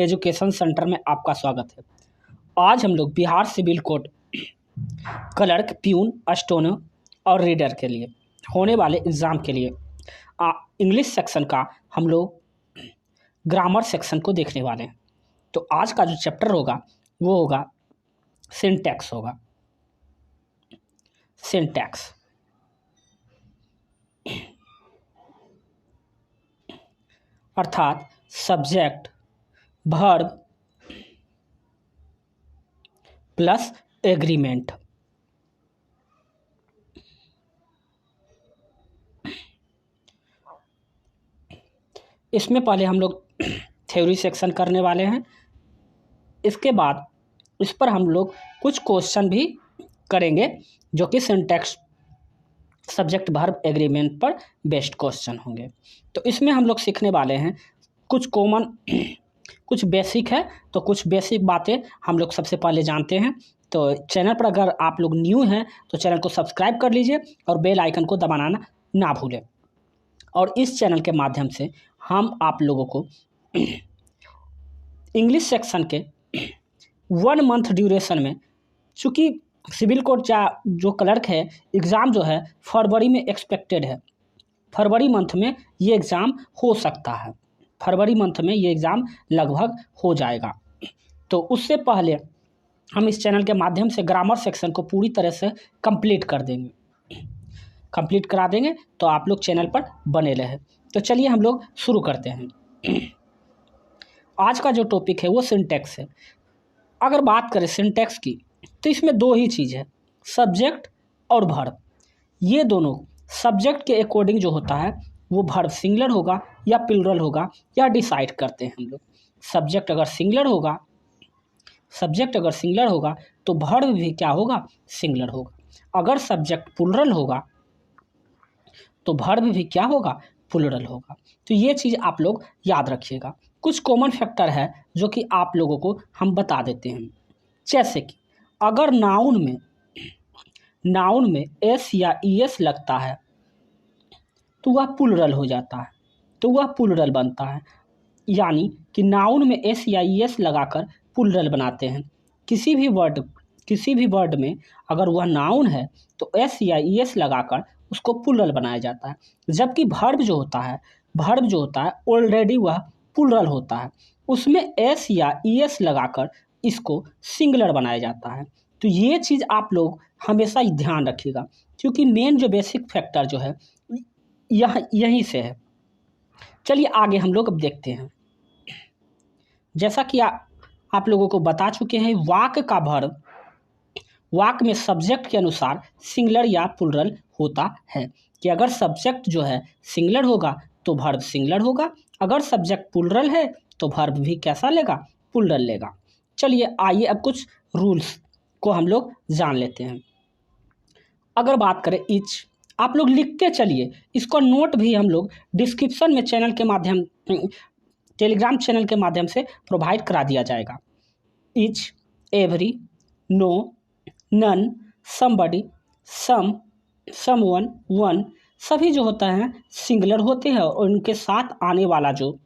Education centre में आपका स्वागत है। आज हम लोग Bihar civil court clerk, peon, steno और रीडर के लिए होने वाले एग्ज़ाम के लिए इंग्लिश सेक्शन का हम लोग ग्रामर सेक्शन को देखने वाले हैं। तो आज का जो चैप्टर होगा वो होगा सिंटैक्स होगा। सिंटैक्स अर्थात सब्जेक्ट, वर्ब प्लस एग्रीमेंट। इसमें पहले हम लोग थ्योरी सेक्शन करने वाले हैं। इसके बाद इस पर हम लोग कुछ क्वेश्चन भी करेंगे जो कि सिंटैक्स, सब्जेक्ट, वर्ब, एग्रीमेंट पर बेस्ड क्वेश्चन होंगे। तो इसमें हम लोग सीखने वाले हैं कुछ कॉमन, कुछ बेसिक है। तो कुछ बेसिक बातें हम लोग सबसे पहले जानते हैं। तो चैनल पर अगर आप लोग न्यू हैं तो चैनल को सब्सक्राइब कर लीजिए और बेल आइकन को दबाना ना भूलें। और इस चैनल के माध्यम से हम आप लोगों को इंग्लिश सेक्शन के 1 मंथ ड्यूरेशन में, चूँकि सिविल कोड जो क्लर्क है एग्ज़ाम जो है फरवरी में एक्सपेक्टेड है। फरवरी मंथ में ये एग्ज़ाम हो सकता है। फरवरी मंथ में ये एग्ज़ाम लगभग हो जाएगा। तो उससे पहले हम इस चैनल के माध्यम से ग्रामर सेक्शन को पूरी तरह से कंप्लीट करा देंगे। तो आप लोग चैनल पर बने रहे। तो चलिए हम लोग शुरू करते हैं। आज का जो टॉपिक है वो सिंटैक्स है। अगर बात करें सिंटैक्स की तो इसमें दो ही चीज़ है, सब्जेक्ट और वर्ब। ये दोनों सब्जेक्ट के अकॉर्डिंग जो होता है वो वर्ब सिंगुलर होगा या प्लूरल होगा या डिसाइड करते हैं हम लोग। सब्जेक्ट अगर सिंगुलर होगा तो वर्ब भी क्या होगा, सिंगुलर होगा। अगर सब्जेक्ट प्लूरल होगा तो वर्ब भी क्या होगा, प्लूरल होगा। तो ये चीज़ आप लोग याद रखिएगा। कुछ कॉमन फैक्टर है जो कि आप लोगों को हम बता देते हैं। जैसे कि अगर नाउन में एस या ईएस लगता है तो वह प्लूरल हो जाता है, तो वह प्लूरल बनता है। यानी कि नाउन में एस या ईएस लगाकर प्लूरल बनाते हैं। किसी भी वर्ड में अगर वह नाउन है तो एस या ईएस लगाकर उसको प्लूरल बनाया जाता है। जबकि वर्ब जो होता है ऑलरेडी वह प्लूरल होता है, उसमें एस या ईएस लगाकर इसको सिंगुलर बनाया जाता है। तो ये चीज़ आप लोग हमेशा ही ध्यान रखिएगा, क्योंकि मेन जो बेसिक फैक्टर जो है यहीं से है। चलिए आगे हम लोग अब देखते हैं। जैसा कि आप लोगों को बता चुके हैं, वाक्य का वर्ब वाक्य में सब्जेक्ट के अनुसार सिंगुलर या प्लूरल होता है। कि अगर सब्जेक्ट जो है सिंगुलर होगा तो वर्ब सिंगुलर होगा, अगर सब्जेक्ट प्लूरल है तो वर्ब भी कैसा लेगा, प्लूरल लेगा। चलिए आइए अब कुछ रूल्स को हम लोग जान लेते हैं। अगर बात करें ईच, आप लोग लिखते चलिए, इसको नोट भी हम लोग डिस्क्रिप्शन में टेलीग्राम चैनल के माध्यम से प्रोवाइड करा दिया जाएगा। Each, every, no, none, somebody, some, someone, one, सभी जो होता है सिंगुलर होते हैं और उनके साथ आने वाला जो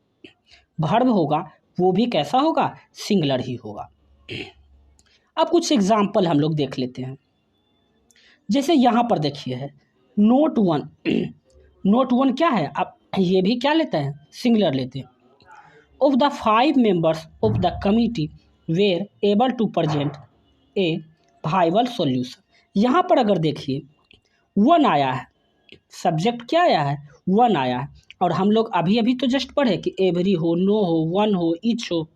वर्ब होगा वो भी कैसा होगा, सिंगुलर ही होगा। अब कुछ एग्जाम्पल हम लोग देख लेते हैं। जैसे यहाँ पर देखिए है नोट वन। नोट वन क्या है, अब ये भी क्या लेते हैं, सिंगुलर लेते हैं। Of the 5 members of the committee were able to present a viable solution. यहाँ पर अगर देखिए वन आया है, सब्जेक्ट क्या आया है, वन आया है। और हम लोग अभी तो जस्ट पढ़े कि एवरी हो, नो हो, वन हो, ईच हो,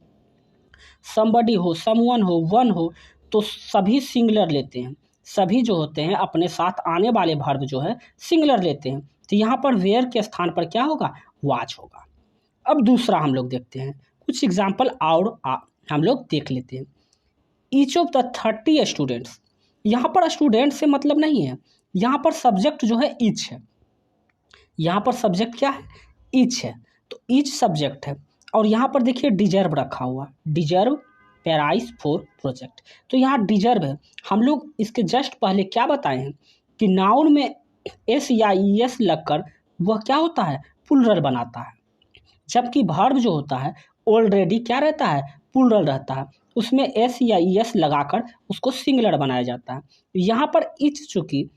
समबडी हो, समवन हो, वन हो, तो सभी सिंगुलर लेते हैं। सभी जो होते हैं अपने साथ आने वाले वर्ब जो है सिंगुलर लेते हैं। तो यहाँ पर वेयर के स्थान पर क्या होगा, वाच होगा। अब दूसरा हम लोग देखते हैं कुछ एग्जाम्पल और हम लोग देख लेते हैं। ईच ऑफ द 30 स्टूडेंट्स, यहाँ पर स्टूडेंट से मतलब नहीं है, यहाँ पर सब्जेक्ट जो है ईच है। यहाँ पर सब्जेक्ट क्या है, ईच है। तो ईच सब्जेक्ट है और यहाँ पर देखिए डिजर्व रखा हुआ, डिजर्व पैराइज फॉर प्रोजेक्ट। तो यहाँ डिजर्व है। हम लोग इसके जस्ट पहले क्या बताए हैं कि नाउन में एस या ईएस लगकर वह क्या होता है, प्लूरल बनाता है। जबकि वर्ब जो होता है ऑलरेडी क्या रहता है, प्लूरल रहता है, उसमें एस या ईएस लगाकर उसको सिंगुलर बनाया जाता है। यहाँ पर इच चूंकि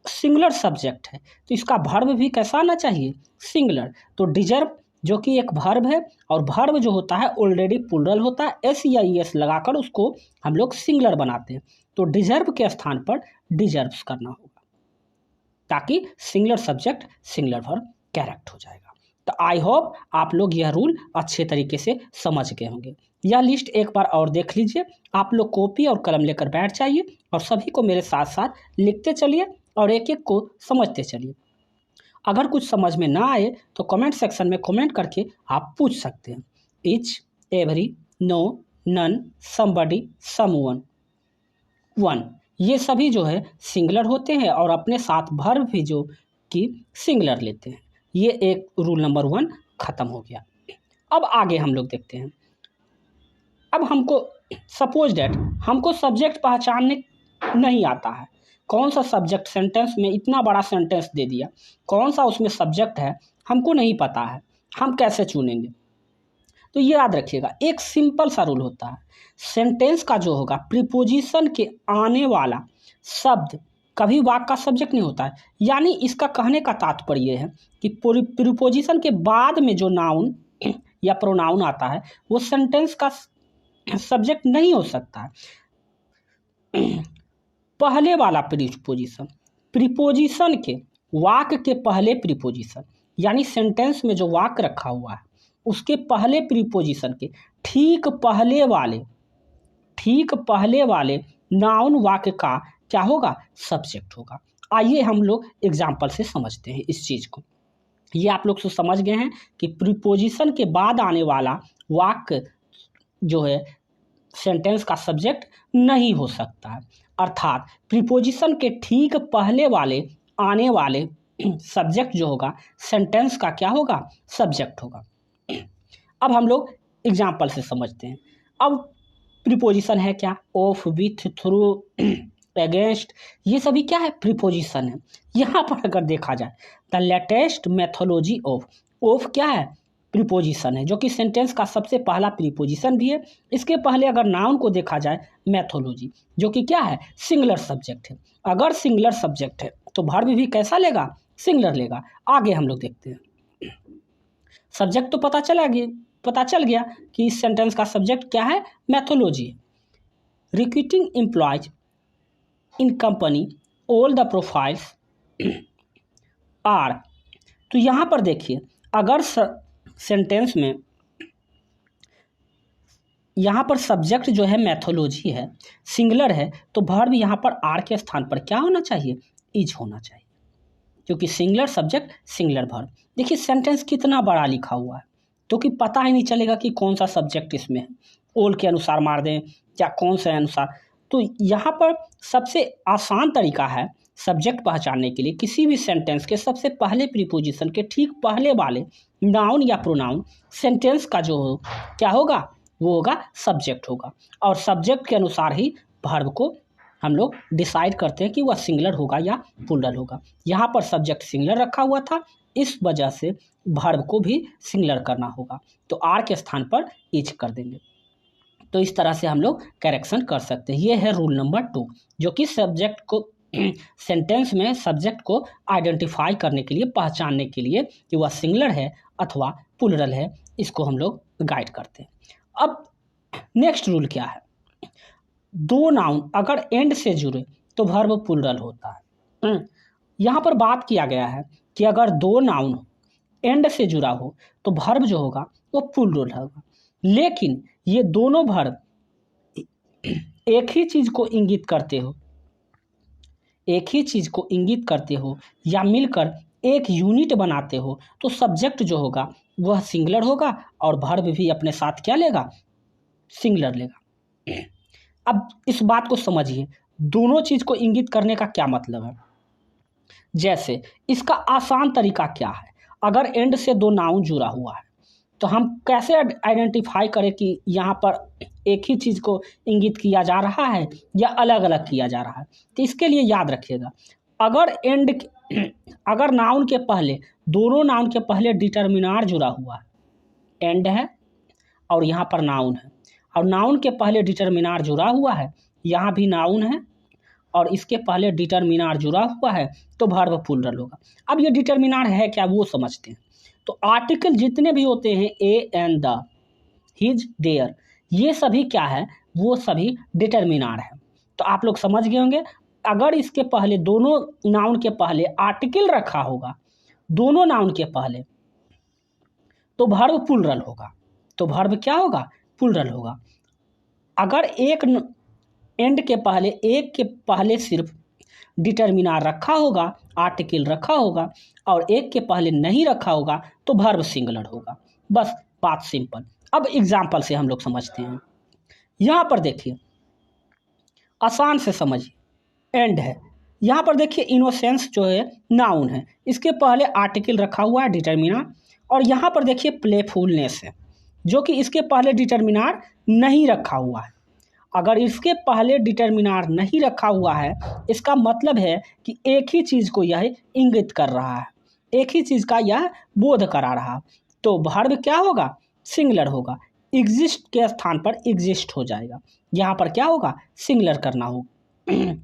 सिंगुलर सब्जेक्ट है तो इसका वर्ब भी कैसा आना चाहिए, सिंगुलर। तो डिजर्व जो कि एक वर्ब है और वर्ब जो होता है ऑलरेडी प्लूरल होता है, एस या ईएस लगाकर उसको हम लोग सिंगुलर बनाते हैं। तो डिजर्व के स्थान पर डिजर्व्स करना होगा ताकि singular subject singular verb correct हो जाएगा। तो आई होप आप लोग यह रूल अच्छे तरीके से समझ गए होंगे। यह लिस्ट एक बार और देख लीजिए, आप लोग कॉपी और कलम लेकर बैठ जाइए और सभी को मेरे साथ साथ लिखते चलिए और एक एक को समझते चलिए। अगर कुछ समझ में ना आए तो कमेंट सेक्शन में कमेंट करके आप पूछ सकते हैं। Each, every, no, none, somebody, someone, one, ये सभी जो है सिंगुलर होते हैं और अपने साथ वर्ब भी जो कि सिंगुलर लेते हैं। ये एक रूल नंबर 1 खत्म हो गया। अब आगे हम लोग देखते हैं। अब हमको सपोज डेट हमको सब्जेक्ट पहचानने नहीं आता है, कौन सा सब्जेक्ट, सेंटेंस में इतना बड़ा सेंटेंस दे दिया, कौन सा उसमें सब्जेक्ट है हमको नहीं पता है, हम कैसे चुनेंगे। तो ये याद रखिएगा, एक सिंपल सा रूल होता है, सेंटेंस का जो होगा प्रीपोजिशन के आने वाला शब्द कभी वाक्य का सब्जेक्ट नहीं होता है। यानी इसका कहने का तात्पर्य है कि प्रीपोजिशन के बाद में जो नाउन या प्रोनाउन आता है वो सेंटेंस का सब्जेक्ट नहीं हो सकता है। पहले वाला प्रीपोजिशन के वाक्य के पहले प्रीपोजिशन, यानी सेंटेंस में जो वाक्य रखा हुआ है उसके पहले प्रीपोजिशन के ठीक पहले वाले नाउन वाक्य का क्या होगा, सब्जेक्ट होगा। आइए हम लोग एग्जाम्पल से समझते हैं इस चीज़ को। ये आप लोग तो समझ गए हैं कि प्रीपोजिशन के बाद आने वाला वाक्य जो है सेंटेंस का सब्जेक्ट नहीं हो सकता है, अर्थात प्रीपोजिशन के ठीक पहले वाले आने वाले सब्जेक्ट जो होगा सेंटेंस का क्या होगा, सब्जेक्ट होगा। अब हम लोग एग्जाम्पल से समझते हैं। अब प्रीपोजिशन है क्या, ऑफ, विथ, थ्रू, अगेंस्ट, ये सभी क्या है, प्रीपोजिशन है। यहाँ पर अगर देखा जाए द लेटेस्ट मेथोलॉजी ऑफ क्या है, प्रीपोजिशन है, जो कि सेंटेंस का सबसे पहला प्रीपोजिशन भी है। इसके पहले अगर नाउन को देखा जाए मेथोलॉजी, जो कि क्या है, सिंगुलर सब्जेक्ट है। अगर सिंगुलर सब्जेक्ट है तो वर्ब भी कैसा लेगा, सिंगुलर लेगा। आगे हम लोग देखते हैं। सब्जेक्ट तो पता चल गया कि इस सेंटेंस का सब्जेक्ट क्या है, methodology. Recruiting employees in company, all the profiles are. तो यहाँ पर देखिए, अगर सेंटेंस में यहाँ पर सब्जेक्ट जो है मेथोलॉजी है, सिंगुलर है, तो वर्ब यहाँ पर आर के स्थान पर क्या होना चाहिए, इज होना चाहिए, क्योंकि सिंगुलर सब्जेक्ट सिंगुलर वर्ब। देखिए सेंटेंस कितना बड़ा लिखा हुआ है, तो कि पता ही नहीं चलेगा कि कौन सा सब्जेक्ट इसमें है। ऑल के अनुसार मार दें या कौन से अनुसार। तो यहाँ पर सबसे आसान तरीका है सब्जेक्ट पहचानने के लिए, किसी भी सेंटेंस के सबसे पहले प्रीपोजिशन के ठीक पहले वाले नाउन या प्रोनाउन सेंटेंस का जो हो क्या होगा, वो होगा सब्जेक्ट होगा। और सब्जेक्ट के अनुसार ही वर्ब को हम लोग डिसाइड करते हैं कि वह सिंगुलर होगा या प्लूरल होगा। यहाँ पर सब्जेक्ट सिंगुलर रखा हुआ था, इस वजह से वर्ब को भी सिंगुलर करना होगा, तो आर के स्थान पर इज कर देंगे। तो इस तरह से हम लोग करेक्शन कर सकते हैं। ये है रूल नंबर 2, जो कि सब्जेक्ट को सेंटेंस में सब्जेक्ट को आइडेंटिफाई करने के लिए, पहचानने के लिए कि वह सिंगुलर है अथवा प्लूरल है, इसको हम लोग गाइड करते हैं। अब नेक्स्ट रूल क्या है, दो नाउन अगर एंड से जुड़े तो वर्ब प्लूरल होता है। यहाँ पर बात किया गया है कि अगर दो नाउन एंड से जुड़ा हो तो वर्ब जो होगा वो प्लूरल होगा, लेकिन ये दोनों वर्ब एक ही चीज़ को इंगित करते हो या मिलकर एक यूनिट बनाते हो, तो सब्जेक्ट जो होगा वह सिंगुलर होगा और वर्ब भी अपने साथ क्या लेगा, सिंगुलर लेगा। अब इस बात को समझिए, दोनों चीज़ को इंगित करने का क्या मतलब है। जैसे इसका आसान तरीका क्या है, अगर एंड से दो नाउन जुड़ा हुआ है तो हम कैसे आइडेंटिफाई करें कि यहाँ पर एक ही चीज़ को इंगित किया जा रहा है या अलग अलग किया जा रहा है। तो इसके लिए याद रखिएगा, अगर नाउन के पहले, दोनों नाउन के पहले डिटर्मिनार जुड़ा हुआ है, एंड है, और यहाँ पर नाउन है, और नाउन के पहले डिटरमिनार जुड़ा हुआ है, यहाँ भी नाउन है और इसके पहले डिटरमिनार जुड़ा हुआ है, तो वर्ब प्लूरल होगा। अब ये डिटरमिनार है क्या वो समझते हैं। तो आर्टिकल जितने भी होते हैं a and the, his, their, ये सभी क्या है, वो सभी डिटरमिनार है। तो आप लोग समझ गए होंगे, अगर इसके पहले दोनों नाउन के पहले आर्टिकल रखा होगा, दोनों नाउन के पहले, तो वर्ब प्लूरल होगा। तो वर्ब क्या होगा, प्लूरल होगा। अगर एक एंड के पहले, एक के पहले सिर्फ डिटरमिनार रखा होगा, आर्टिकल रखा होगा, और एक के पहले नहीं रखा होगा, तो वर्ब सिंगुलर होगा। बस बात सिंपल। अब एग्जाम्पल से हम लोग समझते हैं। यहाँ पर देखिए, आसान से समझिए, एंड है, यहाँ पर देखिए इनोसेंस जो है नाउन है, इसके पहले आर्टिकल रखा हुआ है डिटरमिनार, और यहाँ पर देखिए प्लेफुलनेस है, जो कि इसके पहले डिटरमिनार नहीं रखा हुआ है। अगर इसके पहले डिटरमिनार नहीं रखा हुआ है, इसका मतलब है कि एक ही चीज़ को यह इंगित कर रहा है, एक ही चीज़ का यह बोध करा रहा है। तो वर्ब क्या होगा, सिंगुलर होगा। एग्जिस्ट के स्थान पर एग्जिस्ट हो जाएगा। यहाँ पर क्या होगा, सिंगुलर करना होगा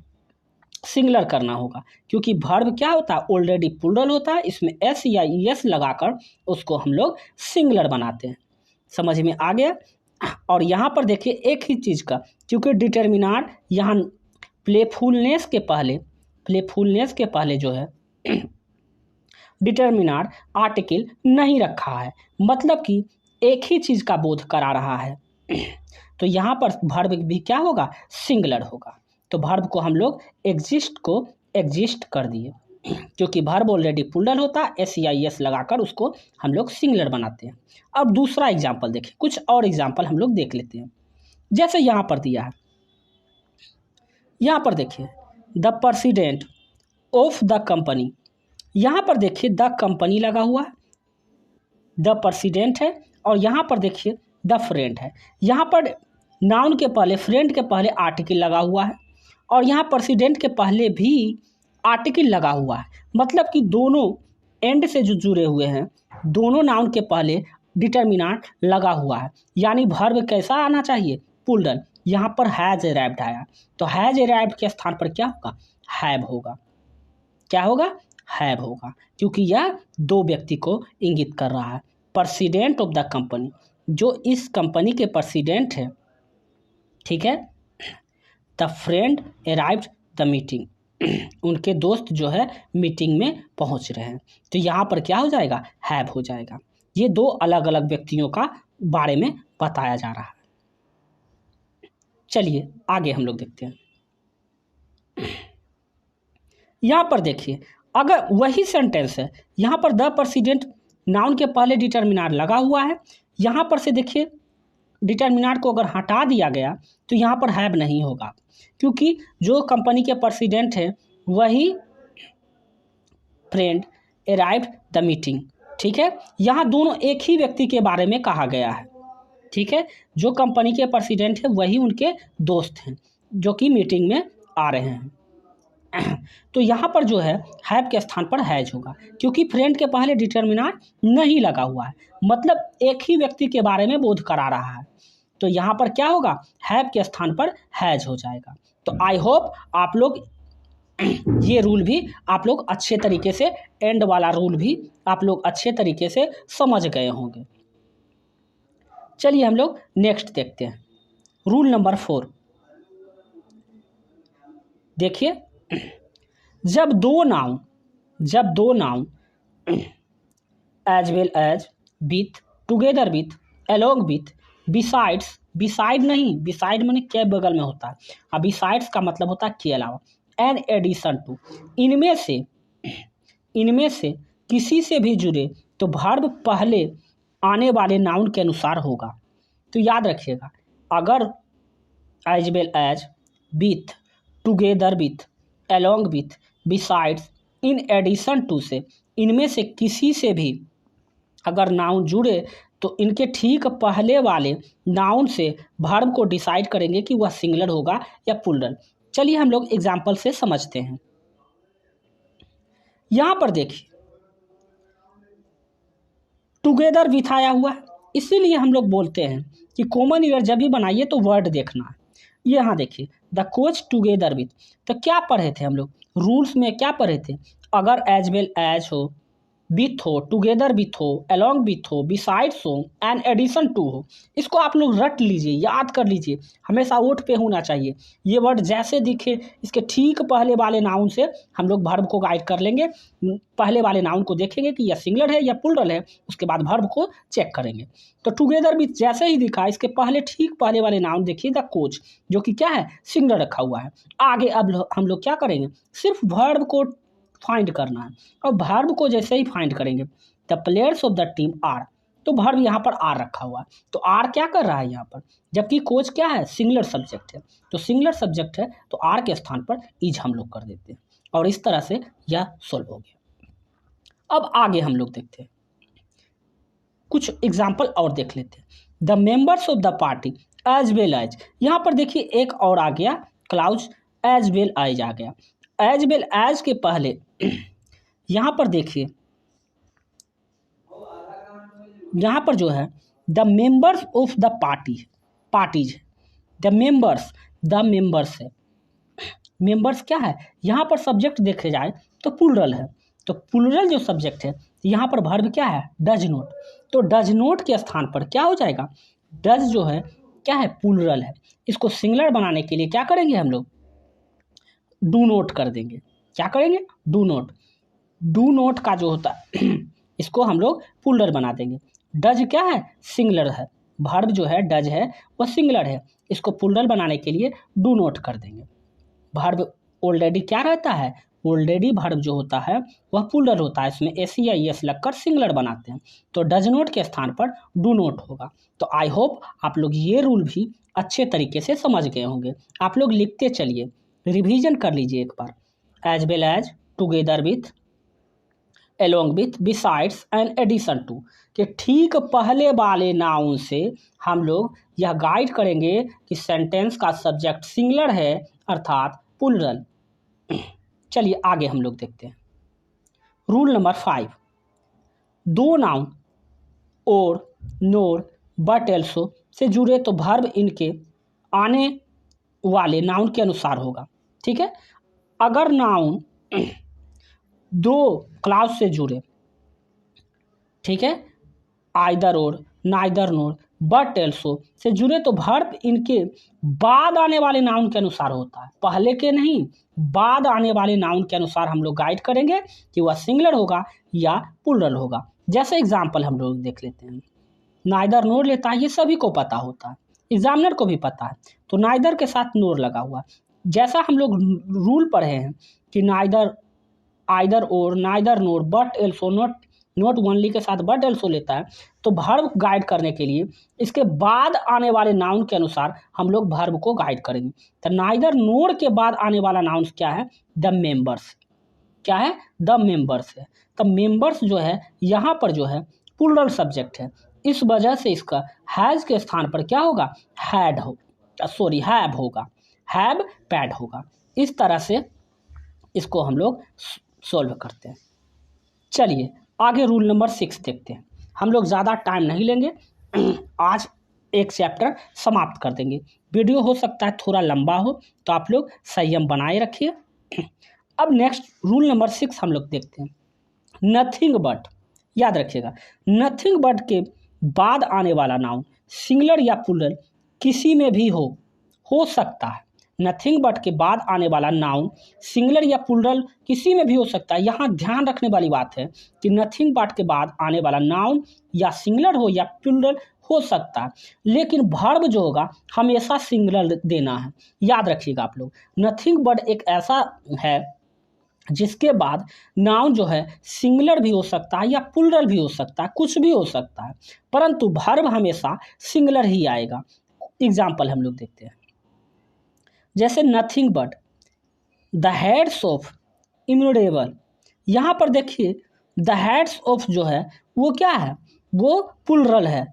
सिंगुलर करना होगा, क्योंकि वर्ब क्या होता है, ऑलरेडी प्लूरल होता है, इसमें एस या एस लगाकर उसको हम लोग सिंगुलर बनाते हैं। समझ में आ गया। और यहाँ पर देखिए एक ही चीज़ का, क्योंकि डिटरमिनार यहाँ प्लेफुलनेस के पहले जो है डिटरमिनार आर्टिकल नहीं रखा है, मतलब कि एक ही चीज़ का बोध करा रहा है। तो यहाँ पर वर्ब भी क्या होगा, सिंगुलर होगा। तो वर्ब को हम लोग एग्जिस्ट कर दिए, क्योंकि वर्ब ऑलरेडी प्लूरल होता है, एस या एस लगाकर उसको हम लोग सिंगुलर बनाते हैं। अब दूसरा एग्जाम्पल देखिए, कुछ और एग्जाम्पल हम लोग देख लेते हैं। जैसे यहाँ पर दिया है, यहाँ पर देखिए the president of the company, यहाँ पर देखिए द कंपनी लगा हुआ है, द प्रेसिडेंट है, और यहाँ पर देखिए द फ्रेंड है। यहाँ पर नाउन के पहले, फ्रेंड के पहले आर्टिकल लगा हुआ है, और यहाँ प्रेसिडेंट के पहले भी आर्टिकल लगा हुआ है, मतलब कि दोनों एंड से जो जुड़े हुए हैं, दोनों नाउन के पहले डिटरमिनार लगा हुआ है। यानी वर्ब कैसा आना चाहिए, प्लूरल। यहाँ पर हैज अराइव्ड आया, तो हैज अराइव्ड के स्थान पर क्या होगा, हैव होगा। क्या होगा, हैव होगा, क्योंकि यह दो व्यक्ति को इंगित कर रहा है। प्रेसिडेंट ऑफ द कंपनी, जो इस कंपनी के प्रेसिडेंट है, ठीक है। The friend arrived the meeting, उनके दोस्त जो है मीटिंग में पहुंच रहे हैं। तो यहाँ पर क्या हो जाएगा, हैव हो जाएगा। ये दो अलग अलग व्यक्तियों का बारे में बताया जा रहा है। चलिए आगे हम लोग देखते हैं। यहाँ पर देखिए, अगर वही सेंटेंस है, यहाँ पर द प्रेसिडेंट नाउन के पहले डिटरमिनार लगा हुआ है, यहाँ पर से देखिए डिटरमिनार को अगर हटा दिया गया तो यहाँ पर हैव नहीं होगा, क्योंकि जो कंपनी के प्रेसिडेंट है वही फ्रेंड अराइव्ड द मीटिंग, ठीक है। यहाँ दोनों एक ही व्यक्ति के बारे में कहा गया है, ठीक है। जो कंपनी के प्रेसिडेंट है वही उनके दोस्त हैं जो कि मीटिंग में आ रहे हैं। तो यहाँ पर जो है हैव के स्थान पर हैज होगा, क्योंकि फ्रेंड के पहले डिटरमिनार नहीं लगा हुआ है, मतलब एक ही व्यक्ति के बारे में बोध करा रहा है। तो यहाँ पर क्या होगा, हैव के स्थान पर हैज हो जाएगा। तो आई होप आप लोग ये रूल भी आप लोग अच्छे तरीके से, एंड वाला रूल भी आप लोग अच्छे तरीके से समझ गए होंगे। चलिए हम लोग नेक्स्ट देखते हैं, रूल नंबर 4। देखिए, जब दो noun as well as, with, together with, along with, besides, beside नहीं, बिसाइड माने के बगल में होता है, अब बिसाइड्स का मतलब होता है के अलावा, एन एडिशन टू, इनमें से किसी से भी जुड़े तो वर्ब पहले आने वाले नाउन के अनुसार होगा। तो याद रखिएगा, अगर as well as, with, together with, along with, besides, in addition to से, इनमें से किसी से भी अगर नाउन जुड़े तो इनके ठीक पहले वाले नाउन से वर्ब को डिसाइड करेंगे कि वह सिंगुलर होगा या प्लूरल। चलिए हम लोग एग्जाम्पल से समझते हैं। यहाँ पर देखिए टुगेदर विथ आया हुआ है, इसीलिए हम लोग बोलते हैं कि कॉमन ईयर जब भी बनाइए तो वर्ड देखना है। यहाँ देखिए द कोच टुगेदर विथ, तो क्या पढ़े थे हम लोग रूल्स में, क्या पढ़े थे, अगर एज वेल एज हो, विथ हो, टुगेदर विथ हो, अलोंग विथ हो, बिसाइड्स हो, एंड एडिशन टू हो। इसको आप लोग रट लीजिए, याद कर लीजिए, हमेशा ओठ पे होना चाहिए। ये वर्ड जैसे दिखे इसके ठीक पहले वाले नाउन से हम लोग वर्ब को गाइड कर लेंगे। पहले वाले नाउन को देखेंगे कि यह सिंगुलर है या प्लूरल है, उसके बाद वर्ब को चेक करेंगे। तो टुगेदर विथ जैसे ही दिखा, इसके पहले ठीक पहले वाले नाउन देखिए द कोच, जो कि क्या है, सिंगुलर रखा हुआ है। आगे अब हम लोग क्या करेंगे, सिर्फ वर्ब को फाइंड करना है। और वर्ब को जैसे ही फाइंड करेंगे the players of the team are, तो वर्ब यहाँ पर आर रखा हुआ है, तो आर क्या कर रहा है यहाँ पर, जबकि कोच क्या है, सिंगुलर सब्जेक्ट है, तो सिंगुलर सब्जेक्ट है तो आर के स्थान पर इज हम लोग कर देते हैं। और इस तरह से यह सोल्व हो गया। अब आगे हम लोग देखते हैं, कुछ एग्जाम्पल और देख लेते हैं। The members of the party as well as, यहाँ पर देखिए एक और आ गया क्लाउज, एज वेल एज आ गया। एज वेल एज के पहले यहाँ पर देखिए, यहाँ पर जो है the members of the parties, the members है। मेंबर्स क्या है, यहाँ पर सब्जेक्ट देखे जाए तो प्लूरल है, तो प्लूरल जो सब्जेक्ट है यहाँ पर वर्ब क्या है, डज नोट, तो डज नोट के स्थान पर क्या हो जाएगा, डज जो है क्या है, प्लूरल है। इसको सिंगुलर बनाने के लिए क्या करेंगे हम लोग, डू नोट कर देंगे। क्या करेंगे, डू नोट। डू नोट का जो होता है इसको हम लोग प्लूरल बना देंगे। डज क्या है, सिंगुलर है, वर्ब जो है डज है वह सिंगुलर है, इसको प्लूरल बनाने के लिए डू नोट कर देंगे। वर्ब ऑलरेडी क्या रहता है, ऑलरेडी वर्ब जो होता है वह प्लूरल होता है, इसमें एस या एस लगकर सिंगुलर बनाते हैं, तो डज नोट के स्थान पर डू नोट होगा। तो आई होप आप लोग ये रूल भी अच्छे तरीके से समझ गए होंगे। आप लोग लिखते चलिए, रिवीजन कर लीजिए एक बार। As well as, together with, along with, besides and addition to के ठीक पहले वाले नाउन से हम लोग यह गाइड करेंगे कि सेंटेंस का सब्जेक्ट सिंगुलर है अर्थात प्लूरल। चलिए आगे हम लोग देखते हैं। रूल नंबर 5, दो नाउन और, नोर, बट एल्सो से जुड़े तो वर्ब इनके आने वाले नाउन के अनुसार होगा। ठीक है, अगर नाउन दो क्लाउज से जुड़े, ठीक है, आइदर और, नाइदर नोर, बट एल्सो से जुड़े तो वर्ब इनके बाद आने वाले नाउन के अनुसार होता है, पहले के नहीं, बाद आने वाले नाउन के अनुसार हम लोग गाइड करेंगे कि वह सिंगुलर होगा या प्लूरल होगा। जैसे एग्जाम्पल हम लोग देख लेते हैं। नाइदर नोर लेता है, ये सभी को पता होता है, एग्जामिनर को भी पता है, तो नाइदर के साथ नोर लगा हुआ। जैसा हम लोग रूल पढ़े हैं कि नाइदर, आइदर और, neither NOR, but also, not only के साथ बट एल्सो लेता है, तो वर्ब गाइड करने के लिए इसके बाद आने वाले नाउन के अनुसार हम लोग वर्ब को गाइड करेंगे। तो नाइदर नोर के बाद आने वाला नाउन क्या है, द मेंबर्स, क्या है, द मेंबर्स है। तो मेंबर्स जो है यहाँ पर जो है प्लूरल सब्जेक्ट है, इस वजह से इसका हैज के स्थान पर क्या होगा, हैड हो, सॉरी हैव होगा, हैव पैड होगा। इस तरह से इसको हम लोग सोल्व करते हैं। चलिए आगे रूल नंबर 6 देखते हैं। हम लोग ज़्यादा टाइम नहीं लेंगे, आज एक चैप्टर समाप्त कर देंगे। वीडियो हो सकता है थोड़ा लंबा हो, तो आप लोग संयम बनाए रखिए। अब नेक्स्ट रूल नंबर 6 हम लोग देखते हैं। नथिंग बट, याद रखिएगा, नथिंग बट के बाद आने वाला नाउन सिंगुलर या प्लूरल किसी में भी हो सकता है। नथिंग बट के बाद आने वाला नाउन सिंगुलर या प्लूरल किसी में भी हो सकता है। यहाँ ध्यान रखने वाली बात है कि नथिंग बट के बाद आने वाला नाउन या सिंगुलर हो या प्लूरल हो सकता है, लेकिन वर्ब जो होगा हमेशा सिंगुलर देना है। याद रखिएगा आप लोग, नथिंग बट एक ऐसा है जिसके बाद नाउन जो है सिंगुलर भी हो सकता है या प्लूरल भी हो सकता है, कुछ भी हो सकता है, परंतु वर्ब हमेशा सिंगुलर ही आएगा। एग्जाम्पल हम लोग देखते हैं, जैसे nothing but the heads of immutable, यहाँ पर देखिए द हेड्स ऑफ जो है वो क्या है, वो प्लूरल है,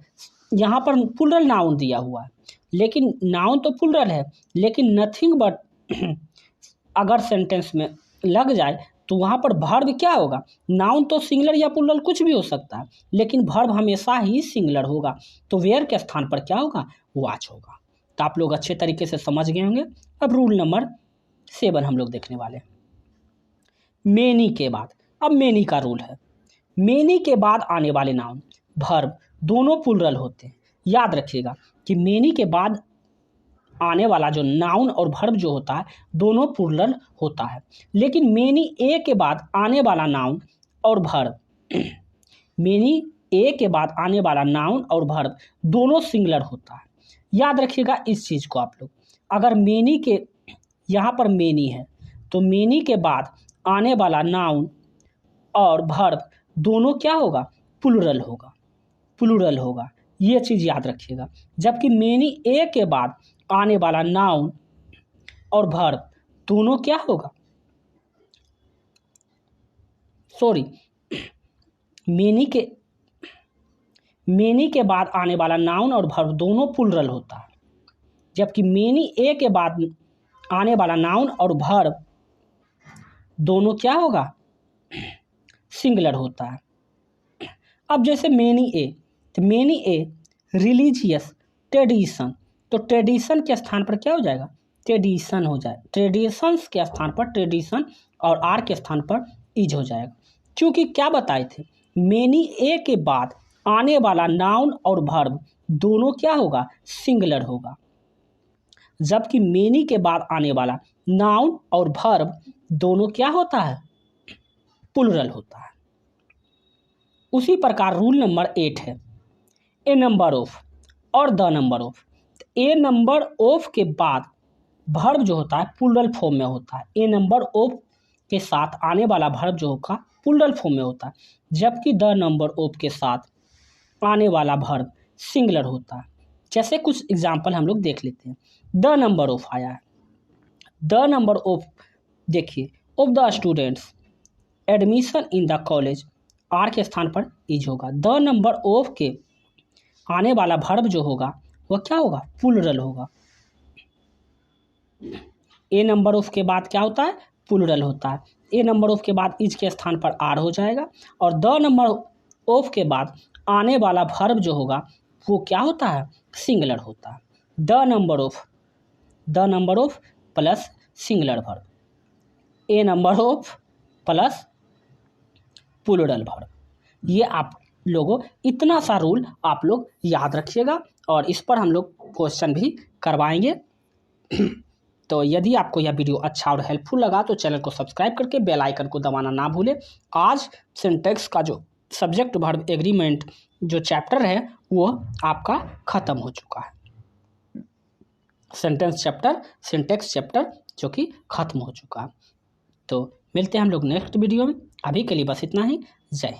यहाँ पर प्लूरल नाउन दिया हुआ है, लेकिन नाउन तो प्लूरल है, लेकिन नथिंग बट अगर सेंटेंस में लग जाए तो वहाँ पर वर्ब क्या होगा, नाउन तो सिंगुलर या प्लूरल कुछ भी हो सकता है, लेकिन वर्ब हमेशा ही सिंगुलर होगा। तो वेयर के स्थान पर क्या होगा, वॉच होगा। तो आप लोग अच्छे तरीके से समझ गए होंगे। अब रूल नंबर 7 हम लोग देखने वाले हैं। मेनी के बाद, अब मेनी का रूल है, मेनी के बाद आने वाले नाउन वर्ब दोनों प्लूरल होते हैं। याद रखिएगा कि मेनी के बाद आने वाला जो नाउन और वर्ब जो होता है दोनों प्लूरल होता है, लेकिन मेनी ए के बाद आने वाला नाउन और वर्ब मेनी ए के बाद आने वाला नाउन और वर्ब दोनों सिंगुलर होता है। याद रखिएगा इस चीज़ को आप लोग। अगर मेनी के यहाँ पर मेनी है तो मेनी के बाद आने वाला नाउन और वर्ब दोनों क्या होगा, प्लूरल होगा, प्लूरल होगा, ये चीज़ याद रखिएगा। जबकि मेनी ए के बाद आने वाला नाउन और वर्ब दोनों क्या होगा, सॉरी, मेनी के बाद आने वाला नाउन और वर्ब दोनों प्लूरल होता है, जबकि मेनी ए के बाद आने वाला नाउन और वर्ब दोनों क्या होगा, सिंगुलर होता है। अब जैसे मेनी ए, तो मेनी ए रिलीजियस ट्रेडिशन, तो ट्रेडिशन के स्थान पर क्या हो जाएगा, ट्रेडिशन हो जाए, ट्रेडिशंस के स्थान पर ट्रेडिशन और आर के स्थान पर इज हो जाएगा। क्योंकि क्या बताए थे, मेनी ए के बाद आने वाला नाउन और वर्ब दोनों क्या होगा, सिंगुलर होगा, जबकि मेनी के बाद आने वाला नाउन और वर्ब दोनों क्या होता है, प्लूरल होता है। उसी प्रकार रूल नंबर 8 है ए नंबर ऑफ और the number of. A number of के बाद वर्ब जो होता है प्लूरल फॉर्म में होता है, ए नंबर ऑफ के साथ आने वाला वर्ब जो होगा प्लूरल फॉर्म में होता है, जबकि द नंबर ऑफ के साथ आने वाला वर्ब सिंगुलर होता है। जैसे कुछ एग्जाम्पल हम लोग देख लेते हैं। द नंबर ऑफ आया है, द नंबर ऑफ देखिए, of the students admission in the college, are के स्थान पर इज होगा। द नंबर ऑफ के आने वाला वर्ब जो होगा वह क्या होगा, प्लूरल होगा। ए नंबर ऑफ के बाद क्या होता है, प्लूरल होता है। ए नंबर ऑफ के बाद इज के स्थान पर आर हो जाएगा, और द नंबर ऑफ के बाद आने वाला वर्ब जो होगा वो क्या होता है, सिंगुलर होता है। The number of plus singular verb, a number of plus plural verb. ये आप लोगों इतना सा रूल आप लोग याद रखिएगा, और इस पर हम लोग क्वेश्चन भी करवाएंगे। तो यदि आपको यह वीडियो अच्छा और हेल्पफुल लगा तो चैनल को सब्सक्राइब करके बेल आइकन को दबाना ना भूलें। आज सिंटैक्स का जो सब्जेक्ट वर्ब एग्रीमेंट जो चैप्टर है वो आपका ख़त्म हो चुका है, सिंटैक्स चैप्टर जो कि ख़त्म हो चुका है। तो मिलते हैं हम लोग नेक्स्ट वीडियो में। अभी के लिए बस इतना ही। जय हिंद।